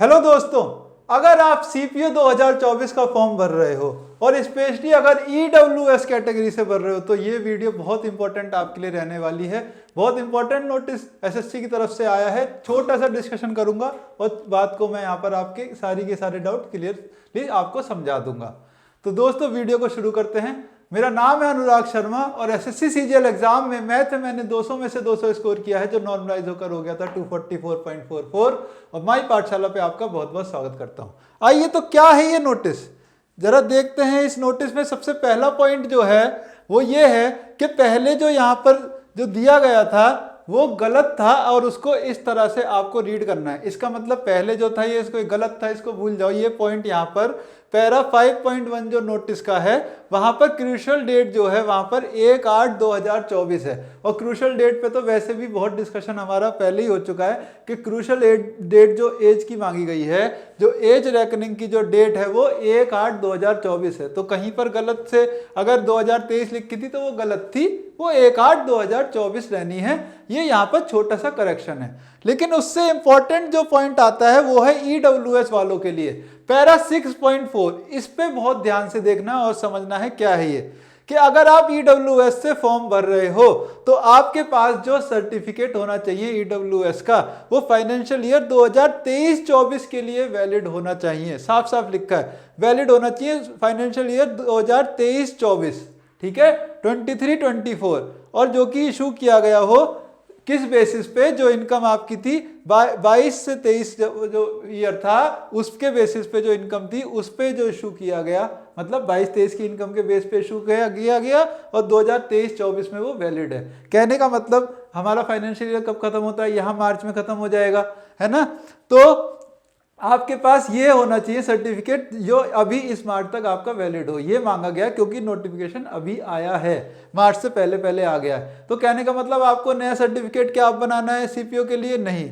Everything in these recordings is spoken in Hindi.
हेलो दोस्तों, अगर आप सीपीयू 2024 का फॉर्म भर रहे हो और स्पेशली अगर ईडब्ल्यूएस कैटेगरी से भर रहे हो तो ये वीडियो बहुत इंपॉर्टेंट आपके लिए रहने वाली है। बहुत इंपॉर्टेंट नोटिस एसएससी की तरफ से आया है। छोटा सा डिस्कशन करूंगा और बात को मैं यहाँ पर आपके सारे डाउट क्लियरली आपको समझा दूंगा। तो दोस्तों वीडियो को शुरू करते हैं। मेरा नाम है अनुराग शर्मा और एसएससी सीजीएल एग्जाम में मैथ में मैंने 200 में से 200 स्कोर किया है, जो नॉर्मलाइज होकर हो गया था 244.44। और माई पाठशाला पे आपका बहुत बहुत स्वागत करता हूं। आइए, तो क्या है ये नोटिस, जरा देखते हैं। इस नोटिस में सबसे पहला पॉइंट जो है वो ये है कि पहले जो यहाँ पर जो दिया गया था वो गलत था और उसको इस तरह से आपको रीड करना है। इसका मतलब पहले जो था ये इसको गलत था, इसको भूल जाओ। ये पॉइंट यहाँ पर पैरा 5.1 जो नोटिस का है वहां पर क्रूशियल डेट जो है वहां पर 1/8/2024 है। और क्रूशियल डेट पे तो वैसे भी बहुत डिस्कशन हमारा पहले ही हो चुका है कि क्रूशियल डेट जो एज की मांगी गई है, जो एज रेकनिंग की जो डेट है वो 1/8/2024 है। तो कहीं पर गलत से अगर 2023 लिखी थी तो वो गलत थी, वो 1/8/2024 रहनी है। ये यहाँ पर छोटा सा करेक्शन है। लेकिन उससे इंपॉर्टेंट जो पॉइंट आता है वो है ईडब्ल्यूएस वालों के लिए पैरा 6.4। इस पे बहुत ध्यान से देखना और समझना है क्या है ये, कि अगर आप ईडब्ल्यूएस से फॉर्म भर रहे हो तो आपके पास जो सर्टिफिकेट होना चाहिए ईडब्ल्यूएस का वो फाइनेंशियल ईयर 2023-24 के लिए वैलिड होना चाहिए। साफ साफ लिखा है वैलिड होना चाहिए फाइनेंशियल ईयर 2023-24, ठीक है, 23-24। और जो कि इशू किया गया हो किस बेसिस पे, जो इनकम आपकी थी 22 से 23 जो ईयर था उसके बेसिस पे जो इनकम थी उस पे जो इशू किया गया, मतलब 22-23 की इनकम के बेस पे इशू किया गया और 2023-24 में वो वैलिड है। कहने का मतलब हमारा फाइनेंशियल ईयर कब खत्म होता है, यहाँ मार्च में खत्म हो जाएगा, है ना। तो आपके पास ये होना चाहिए सर्टिफिकेट जो अभी इस मार्च तक आपका वैलिड हो। ये मांगा गया क्योंकि नोटिफिकेशन अभी आया है, मार्च से पहले पहले आ गया है। तो कहने का मतलब आपको नया सर्टिफिकेट क्या आप बनाना है सीपीओ के लिए? नहीं,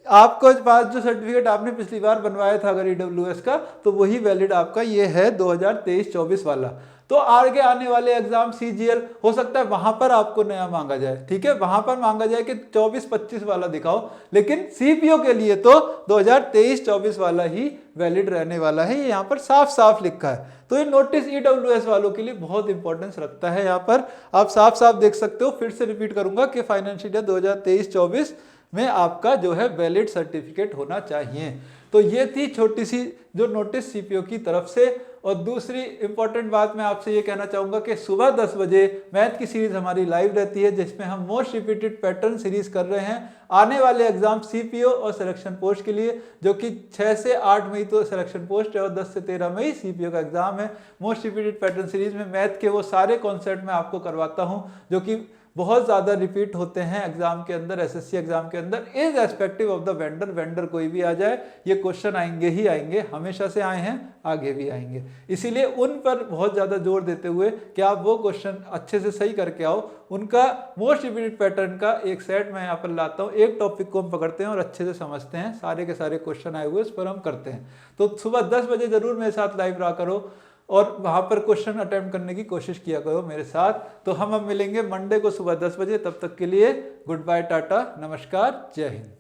आपको पास जो सर्टिफिकेट आपने पिछली बार बनवाया था अगर ईडब्ल्यूएस का, तो वही वैलिड आपका ये है 2023-24 वाला। तो आगे आने वाले एग्जाम सीजीएल हो सकता है वहां पर आपको नया मांगा जाए, ठीक है, वहां पर मांगा जाए कि 24-25 वाला दिखाओ, लेकिन सीपीओ के लिए तो 2023-24 वाला ही वैलिड रहने वाला है। ये यहाँ पर साफ साफ लिखा है। तो ये नोटिस ईडब्ल्यूएस वालों के लिए बहुत इंपॉर्टेंस रखता है। यहाँ पर आप साफ साफ देख सकते हो। फिर से रिपीट करूंगा कि फाइनेंशियल ईयर 2023-24 में आपका जो है वैलिड सर्टिफिकेट होना चाहिए। तो ये थी छोटी सी जो नोटिस सीपीओ की तरफ से। और दूसरी इंपॉर्टेंट बात मैं आपसे ये कहना चाहूँगा कि सुबह 10 बजे मैथ की सीरीज हमारी लाइव रहती है जिसमें हम मोस्ट रिपीटेड पैटर्न सीरीज कर रहे हैं आने वाले एग्जाम सीपीओ और सिलेक्शन पोस्ट के लिए, जो कि 6 से 8 मई तो सिलेक्शन पोस्ट है और 10 से 13 मई सीपीओ का एग्जाम है। मोस्ट रिपीटेड पैटर्न सीरीज में मैथ के वो सारे कॉन्सेप्ट मैं आपको करवाता हूँ जो कि बहुत ज़्यादा रिपीट होते हैं एग्जाम के अंदर, एसएससी एग्जाम के अंदर, is respective of the vendor कोई भी आ जाए ये क्वेश्चन आएंगे ही आएंगे, हमेशा से आए हैं, आगे भी आएंगे। इसीलिए उन पर बहुत ज़्यादा जोर देते हुए कि आप वो क्वेश्चन अच्छे से सही करके आओ। उनका मोस्ट रिपीटेड पैटर्न का एक सेट मैं यहाँ पर लाता हूँ। एक टॉपिक को हम पकड़ते हैं और अच्छे से समझते हैं, सारे के सारे क्वेश्चन आए हुए उस पर हम करते हैं। तो सुबह 10 बजे जरूर मेरे साथ लाइव रहा करो और वहाँ पर क्वेश्चन अटेम्प्ट करने की कोशिश किया करो मेरे साथ। तो हम अब मिलेंगे मंडे को सुबह 10 बजे। तब तक के लिए गुड बाय, टाटा, नमस्कार, जय हिंद।